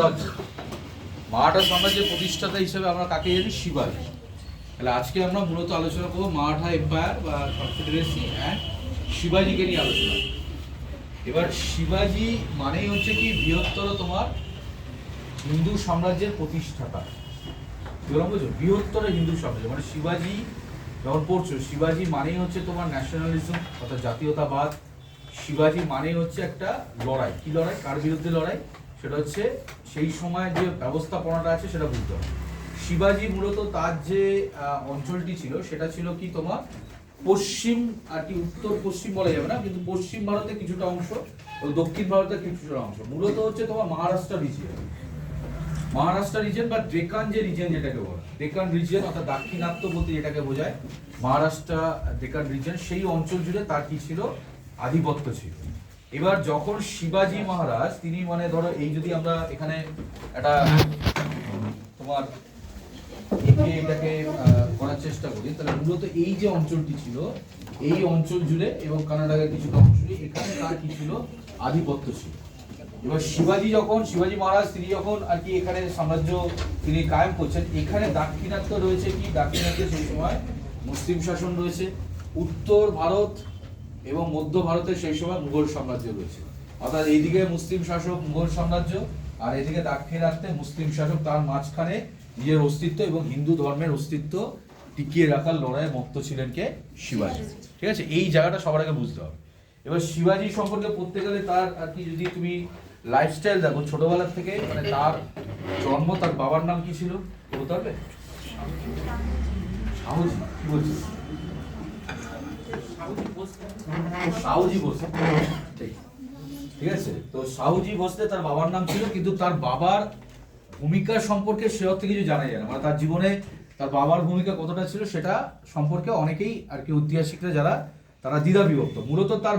সাম্রাজ্য, মারাঠা সাম্রাজ্যের প্রতিষ্ঠাতা হিসেবে আমরা কাকে জানি? শিবাজি। তাহলে আজকে আমরা মূলত আলোচনা করবো মারাঠা এম্পায়ার বা কনফেডারেসি অ্যান্ড শিবাজিকে নিয়ে আলোচনা। এবার শিবাজি মানেই হচ্ছে কি বৃহত্তর তোমার হিন্দু সাম্রাজ্যের প্রতিষ্ঠাতা। কি বললাম বুঝছো? বৃহত্তর হিন্দু সাম্রাজ্য মানে শিবাজি যখন পড়ছো, শিবাজি মানেই হচ্ছে তোমার ন্যাশনালিজম অর্থাৎ জাতীয়তাবাদ। শিবাজি মানেই হচ্ছে একটা লড়াই। কি লড়াই? কার বিরুদ্ধে লড়াই? সেটা হচ্ছে সেই সময় যে ব্যবস্থাপনাটা আছে সেটা বুঝতে হবে। শিবাজি মূলত তার যে অঞ্চলটি ছিল সেটা ছিল কি তোমার পশ্চিম, আর কি উত্তর পশ্চিম বলা যাবে না, কিন্তু পশ্চিম ভারতের কিছুটা অংশ ও দক্ষিণ ভারতের কিছুটা অংশ, মূলত হচ্ছে তোমার মহারাষ্ট্র রিজিয়ন। মহারাষ্ট্র রিজন বা ডেকান যে রিজন যেটাকে বলে, ডেকান রিজন অর্থাৎ দাক্ষিণাত্য বলতে যেটাকে বোঝায় মহারাষ্ট্র ডেকান রিজন, সেই অঞ্চল জুড়ে তার কি ছিল? আধিপত্য ছিল। এবার যখন শিবাজি মহারাজ তিনি মানে ধরো এই যদি আমরা এখানে একটা তোমার এটাকে করার চেষ্টা করি, তাহলে মূলত এই যে অঞ্চলটি ছিল এই অঞ্চল জুড়ে এবং কানাডার কিছুটা অংশ জুড়ে এখানে তার কি ছিল? আধিপত্য ছিল। এবার শিবাজি মহারাজ তিনি যখন আর কি এখানে সাম্রাজ্য তিনি কায়েম করছেন, এখানে দাক্ষিণাত্য রয়েছে কি? দাক্ষিণাত্যে সেই সময় মুসলিম শাসন রয়েছে। উত্তর ভারত এবং মধ্য ভারতে সেই সময় মুঘল সাম্রাজ্য রয়েছে। অর্থাৎ এইদিকে মুসলিম শাসক মুঘল সাম্রাজ্য, আর এদিকে দাক্ষিণাত্যে মুসলিম শাসক, তার মাঝখানে নিজের অস্তিত্ব এবং হিন্দু ধর্মের অস্তিত্ব টিকিয়ে রাখার লড়াইয়ে মত্ত ছিলেন কে? শিবাজি। ঠিক আছে, এই জায়গাটা সবার আগে বুঝতে হবে। এবার শিবাজি সম্পর্কে পড়তে গেলে তার আর কি যদি তুমি লাইফস্টাইল দেখো ছোটবেলার থেকে, মানে তার জন্ম, তার বাবার নাম কি ছিল বলতে পারবে? সাহুজি। কি বলছিস? সাহুজি ভোসলে। ঠিক আছে, তো সাহুজি ভোসলে তার বাবার নাম ছিল, কিন্তু তার বাবার ভূমিকা সম্পর্কে সে অর্থে কিছু জানা যায় না। মানে তার জীবনে তার বাবার ভূমিকা কতটা ছিল সেটা সম্পর্কে অনেকেই আর কি ঐতিহাসিকরা যারা তারা দ্বিধা বিভক্ত। মূলত তার